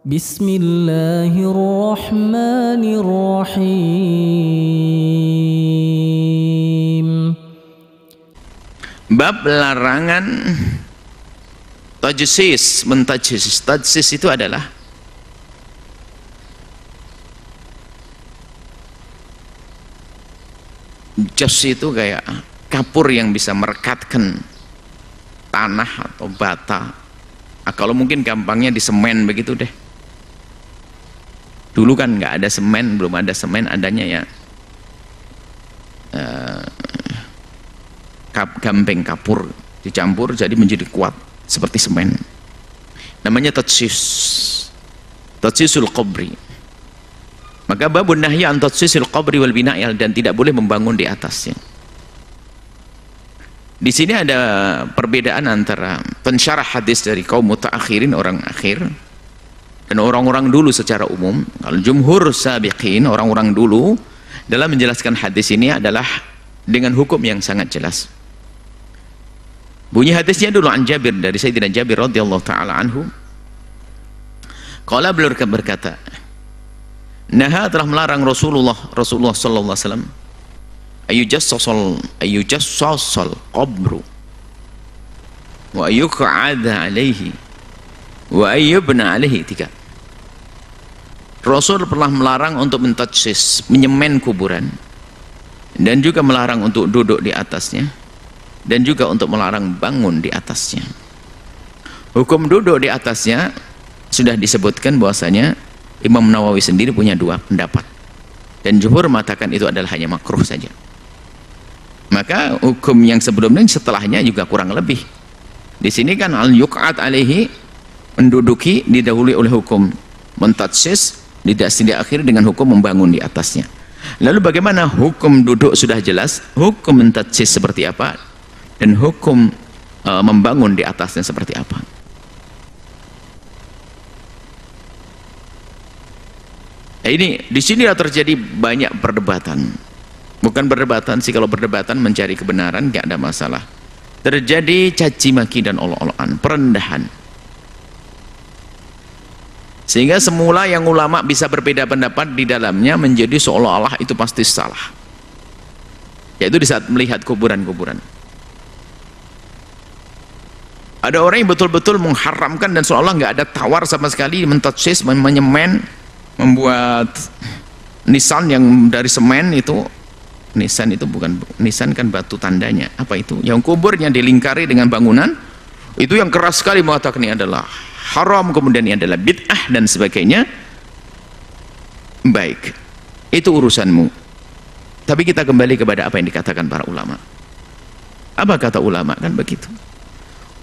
Bismillahirrahmanirrahim. Bab larangan tajsis, mentajsis. Tajsis itu adalah jas itu kayak kapur yang bisa merekatkan tanah atau bata. Kalau mungkin gampangnya di semen begitu deh. Dulu kan nggak ada semen, belum ada semen, adanya ya gamping kapur dicampur jadi menjadi kuat seperti semen. Namanya tajsis, tajsisul qabri. Maka babun nahyi an tajsisil qabri wal bina'il, dan tidak boleh membangun di atasnya. Di sini ada perbedaan antara pensyarah hadis dari kaum mutaakhirin, orang akhir, dan orang-orang dulu secara umum. Kalau jumhur sabiqin, orang-orang dulu, dalam menjelaskan hadis ini adalah dengan hukum yang sangat jelas. Bunyi hadisnya dulu an Jabir, dari Sayyidina Jabir radhiyallahu taala anhu. Qala, beliau berkata, naha, telah melarang Rasulullah sallallahu alaihi wasallam, ayujassasal qabru wa yuq'ada alaihi wa ayyubna alaihi. 3. Rasul pernah melarang untuk mentajsis, menyemen kuburan, dan juga melarang untuk duduk di atasnya, dan juga untuk melarang bangun di atasnya. Hukum duduk di atasnya sudah disebutkan bahwasanya Imam Nawawi sendiri punya 2 pendapat, dan jumhur mengatakan itu adalah hanya makruh saja. Maka hukum yang sebelumnya setelahnya juga kurang lebih. Di sini kan al-yuq'at alaihi, menduduki, didahului oleh hukum mentajsis, tidak akhir dengan hukum membangun di atasnya. Lalu bagaimana hukum duduk sudah jelas, hukum mentajsis seperti apa, dan hukum membangun di atasnya seperti apa. Nah, ini di sini terjadi banyak perdebatan. Bukan perdebatan sih, kalau perdebatan mencari kebenaran gak ada masalah. Terjadi caci maki dan olok-olokan, perendahan. Sehingga semula yang ulama bisa berbeda pendapat di dalamnya menjadi seolah-olah itu pasti salah. Yaitu di saat melihat kuburan-kuburan. Ada orang yang betul-betul mengharamkan dan seolah nggak ada tawar sama sekali, mentajsis, menyemen, membuat nisan yang dari semen itu. Nisan itu bukan, nisan kan batu tandanya. Apa itu? Yang kuburnya dilingkari dengan bangunan, itu yang keras sekali mengatakan ini adalah haram, kemudian ini adalah bid'ah dan sebagainya. Baik, itu urusanmu. Tapi kita kembali kepada apa yang dikatakan para ulama. Apa kata ulama? Kan begitu.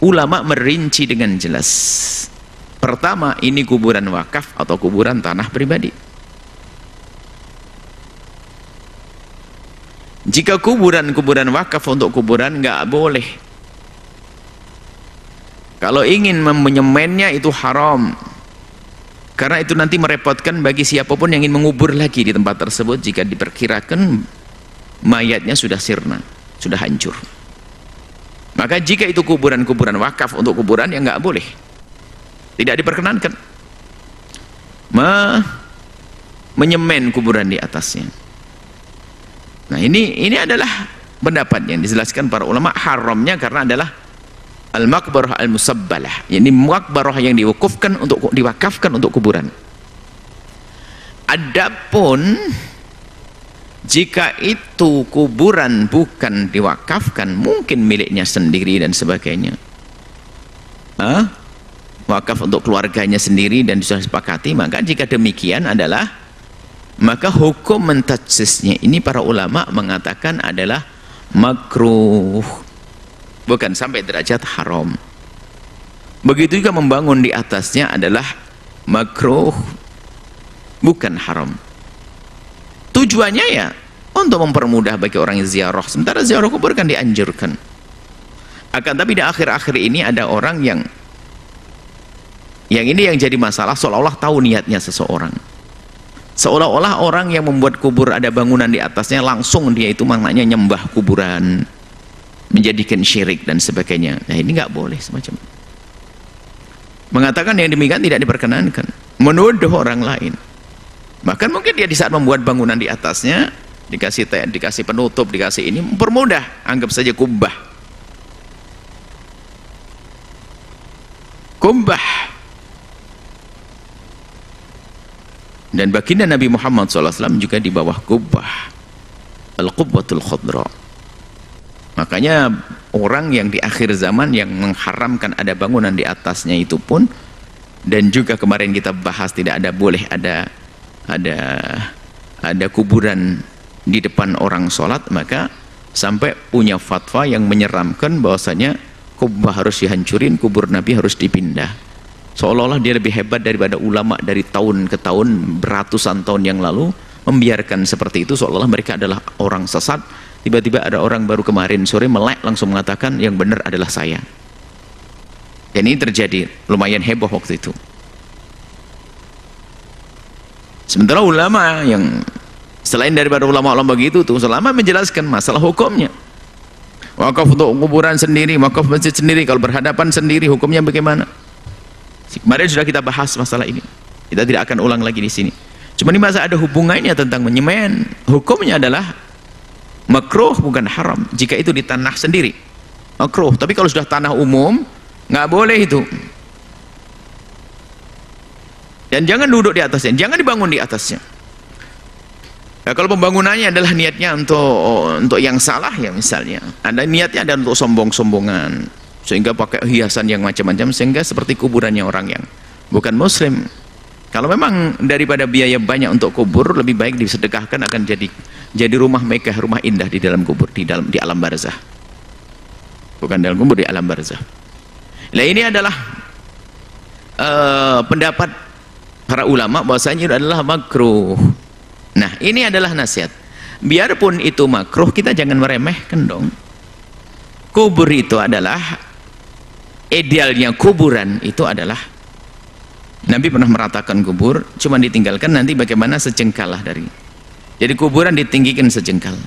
Ulama merinci dengan jelas. Pertama, ini kuburan wakaf atau kuburan tanah pribadi. Jika kuburan wakaf untuk kuburan nggak boleh. Kalau ingin menyemennya itu haram, karena itu nanti merepotkan bagi siapapun yang ingin mengubur lagi di tempat tersebut jika diperkirakan mayatnya sudah sirna, sudah hancur. Maka jika itu kuburan-kuburan wakaf untuk kuburan, ya nggak boleh, tidak diperkenankan menyemen kuburan di atasnya. Nah, ini adalah pendapat yang dijelaskan para ulama, haramnya karena adalah al-maqbarah al-musabbalah, yakni maqbarah yang diwakafkan untuk kuburan. Adapun jika itu kuburan bukan diwakafkan, mungkin miliknya sendiri dan sebagainya, wakaf untuk keluarganya sendiri dan sudah disepakati, maka jika demikian adalah, maka hukum mentajsisnya ini para ulama mengatakan adalah makruh, bukan sampai derajat haram. Begitu juga membangun di atasnya adalah makruh, bukan haram. Tujuannya ya untuk mempermudah bagi orang yang ziarah, sementara ziarah kubur kan dianjurkan. Akan tapi di akhir-akhir ini ada orang yang ini yang jadi masalah, seolah-olah tahu niatnya seseorang, seolah-olah orang yang membuat kubur ada bangunan di atasnya langsung dia itu maknanya nyembah kuburan, menjadikan syirik dan sebagainya. Nah, ini nggak boleh semacam. Mengatakan yang demikian tidak diperkenankan. menuduh orang lain. Bahkan mungkin dia di saat membuat bangunan di atasnya dikasih dikasih penutup, dikasih ini, mempermudah, anggap saja kubbah. Kubbah. Dan baginda Nabi Muhammad SAW juga di bawah kubbah, al-qubbatul khadra. Makanya orang yang di akhir zaman yang mengharamkan ada bangunan di atasnya itu pun, dan juga kemarin kita bahas tidak ada, boleh ada kuburan di depan orang sholat, maka sampai punya fatwa yang menyeramkan bahwasanya kubbah harus dihancurin, kubur Nabi harus dipindah, seolah-olah dia lebih hebat daripada ulama dari tahun ke tahun, beratusan tahun yang lalu membiarkan seperti itu, seolah-olah mereka adalah orang sesat. Tiba-tiba ada orang baru kemarin sore melek langsung mengatakan yang benar adalah saya. Dan ini terjadi, lumayan heboh waktu itu. Sementara ulama yang selain daripada ulama-ulama begitu tuh, selama menjelaskan masalah hukumnya, wakaf untuk kuburan sendiri, wakaf masjid sendiri, kalau berhadapan sendiri hukumnya bagaimana. Kemarin sudah kita bahas masalah ini, kita tidak akan ulang lagi di sini. Cuma ini masa ada hubungannya tentang menyemen, hukumnya adalah makruh bukan haram jika itu di tanah sendiri, makruh. Tapi kalau sudah tanah umum nggak boleh itu. Dan jangan duduk di atasnya, jangan dibangun di atasnya. Ya, kalau pembangunannya adalah niatnya untuk yang salah, ya misalnya ada niatnya ada untuk sombong-sombongan, sehingga pakai hiasan yang macam-macam, sehingga seperti kuburannya orang yang bukan muslim. Kalau memang daripada biaya banyak untuk kubur, lebih baik disedekahkan, akan jadi rumah megah, rumah indah di dalam kubur, di alam barzah. Bukan dalam kubur, di alam barzah. Nah, ini adalah pendapat para ulama bahwasanya itu adalah makruh. Nah, ini adalah nasihat. Biarpun itu makruh, kita jangan meremehkan dong. Kubur itu adalah, idealnya kuburan itu adalah, Nabi pernah meratakan kubur, cuma ditinggalkan nanti bagaimana sejengkal lah dari. Jadi kuburan ditinggikan sejengkal.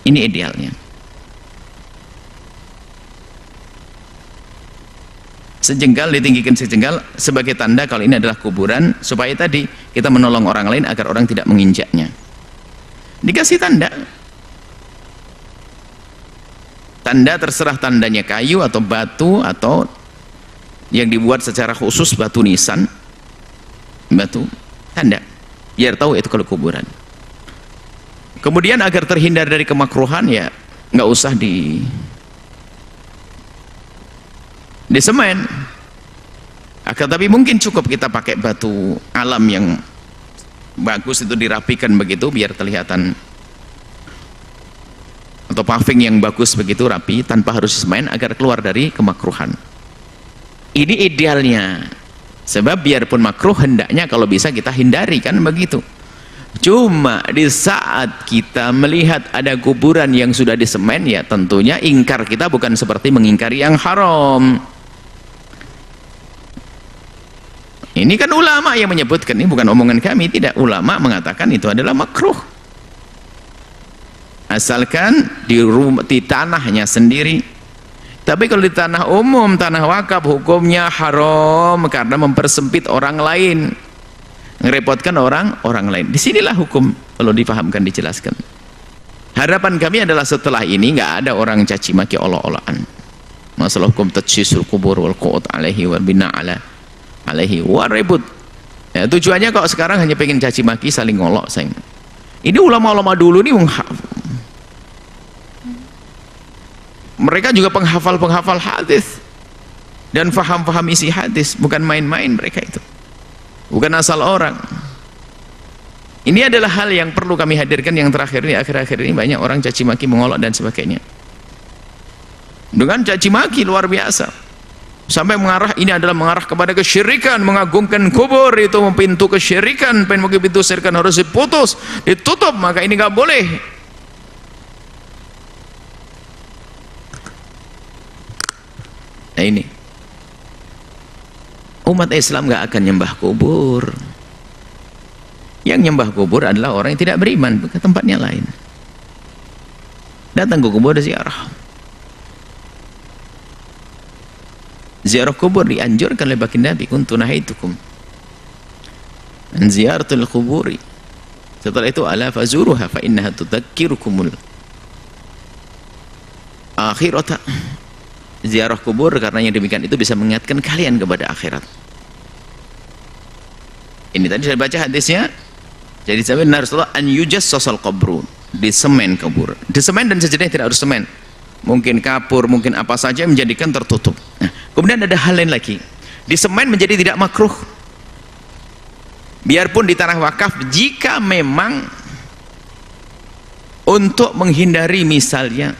Ini idealnya. Sejengkal, ditinggikan sejengkal sebagai tanda kalau ini adalah kuburan, supaya tadi kita menolong orang lain agar orang tidak menginjaknya. Dikasih tanda. Tanda terserah tandanya kayu atau batu atau yang dibuat secara khusus, batu nisan, batu tanda, biar tahu itu kalau kuburan. Kemudian agar terhindar dari kemakruhan, ya nggak usah di semen. Tapi mungkin cukup kita pakai batu alam yang bagus, itu dirapikan begitu biar kelihatan, atau paving yang bagus begitu rapi tanpa harus semen, agar keluar dari kemakruhan. Ini idealnya, sebab biarpun makruh hendaknya kalau bisa kita hindari, kan begitu. Cuma di saat kita melihat ada kuburan yang sudah disemen, ya tentunya ingkar kita bukan seperti mengingkari yang haram. Ini kan ulama yang menyebutkan, ini bukan omongan kami, tidak, ulama mengatakan itu adalah makruh. Asalkan di tanahnya sendiri. Tapi kalau di tanah umum, tanah wakaf, hukumnya haram karena mempersempit orang lain, ngerepotkan orang lain. Disinilah hukum kalau dipahamkan, dijelaskan. Harapan kami adalah setelah ini nggak ada orang caci maki Allah-Allahan. Masalah hukum tajsisul kubur wal qu'ud alaihi wal bina alaihi wa ribut. Ya, tujuannya kok sekarang hanya pengen caci maki, saling ngolok, sayang. Ini ulama-ulama dulu nih mereka juga penghafal hadis dan faham isi hadis, bukan main-main mereka itu, bukan asal orang. Ini adalah hal yang perlu kami hadirkan. Yang terakhir ini, akhir-akhir ini banyak orang caci maki, mengolok dan sebagainya, dengan caci maki luar biasa, sampai ini adalah mengarah kepada kesyirikan, mengagungkan kubur, itu pintu kesyirikan, pintu kesyirikan harus diputus, ditutup, maka ini nggak boleh. Nah, ini umat Islam nggak akan nyembah kubur. Yang nyembah kubur adalah orang yang tidak beriman, ke tempatnya lain. Datang ke kubur, ada ziarah. Ziarah kubur dianjurkan oleh baginda Nabi, kuntu nahaitukum an ziyaratul quburi. Setelah itu ala fazuruha fa innaha tudzakirukumul akhirata. Ziarah kubur karena yang demikian itu bisa mengingatkan kalian kepada akhirat. Ini tadi saya baca hadisnya. Jadi sampai Rasulullah an yujassasal qabru, disemen kubur. Disemen dan sejenisnya, tidak harus semen. Mungkin kapur, mungkin apa saja menjadikan tertutup. Nah, kemudian ada hal lain lagi. Disemen menjadi tidak makruh. Biarpun di tanah wakaf, jika memang untuk menghindari misalnya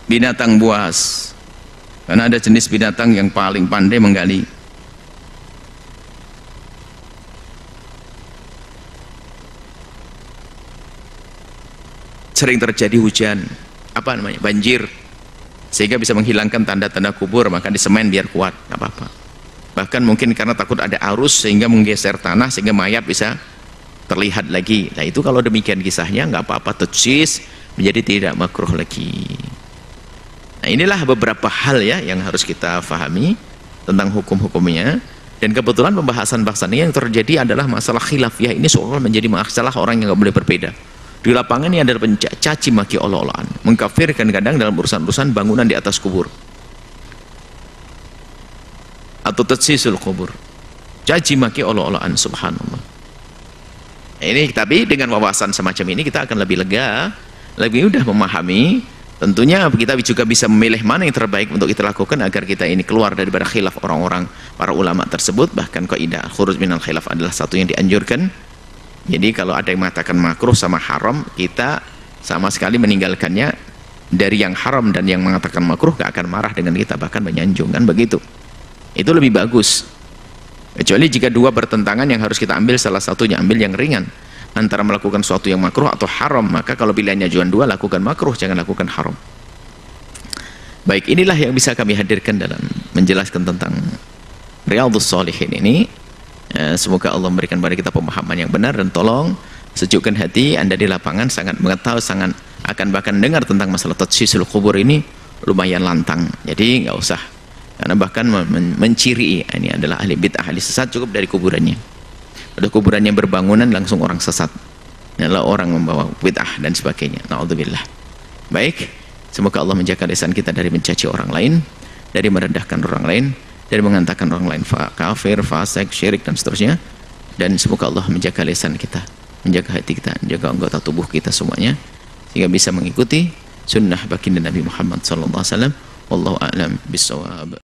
binatang buas, karena ada jenis binatang yang paling pandai menggali. Sering terjadi hujan, apa namanya, banjir, sehingga bisa menghilangkan tanda-tanda kubur, maka disemen biar kuat, nggak apa-apa. Bahkan mungkin karena takut ada arus sehingga menggeser tanah sehingga mayat bisa terlihat lagi. Nah itu kalau demikian kisahnya nggak apa-apa, tajsis menjadi tidak makruh lagi. Nah inilah beberapa hal ya yang harus kita fahami tentang hukum-hukumnya. Dan kebetulan pembahasan-bahasan ini yang terjadi adalah masalah khilafiyah ini seolah menjadi masalah orang yang nggak boleh berbeda. Di lapangan ini adalah pencaci maki Allah-Allahan, mengkafirkan kadang dalam urusan-urusan bangunan di atas kubur atau tatsisul kubur, caci maki Allah-Allahan, subhanallah. Ini tapi dengan wawasan semacam ini kita akan lebih lega, lebih mudah memahami. Tentunya kita juga bisa memilih mana yang terbaik untuk kita lakukan agar kita ini keluar daripada khilaf orang-orang para ulama tersebut. Bahkan kaidah khuruj minal khilaf adalah satu yang dianjurkan. Jadi kalau ada yang mengatakan makruh sama haram, kita sama sekali meninggalkannya. Dari yang haram dan yang mengatakan makruh gak akan marah dengan kita, bahkan menyanjung, kan begitu. Itu lebih bagus. Kecuali jika dua bertentangan yang harus kita ambil salah satunya, ambil yang ringan. Antara melakukan sesuatu yang makruh atau haram, maka kalau pilihannya cuma dua, lakukan makruh, jangan lakukan haram. Baik, inilah yang bisa kami hadirkan dalam menjelaskan tentang Riyadhus Shalihin ini. Semoga Allah memberikan kepada kita pemahaman yang benar, dan tolong sejukkan hati Anda di lapangan, sangat mengetahui, sangat akan bahkan dengar tentang masalah tatsisul kubur ini lumayan lantang. Jadi nggak usah, karena bahkan menciri ini adalah ahli bid'ah, ahli sesat, cukup dari kuburannya. Ada kuburan yang berbangunan langsung orang sesat, adalah orang membawa bid'ah dan sebagainya. Na'udzubillah. Baik, semoga Allah menjaga lisan kita dari mencaci orang lain, dari merendahkan orang lain, dari mengatakan orang lain kafir, fasik, syirik dan seterusnya. Dan semoga Allah menjaga lisan kita, menjaga hati kita, menjaga anggota tubuh kita semuanya, sehingga bisa mengikuti sunnah baginda Nabi Muhammad SAW. Wallahu a'lam bishawab.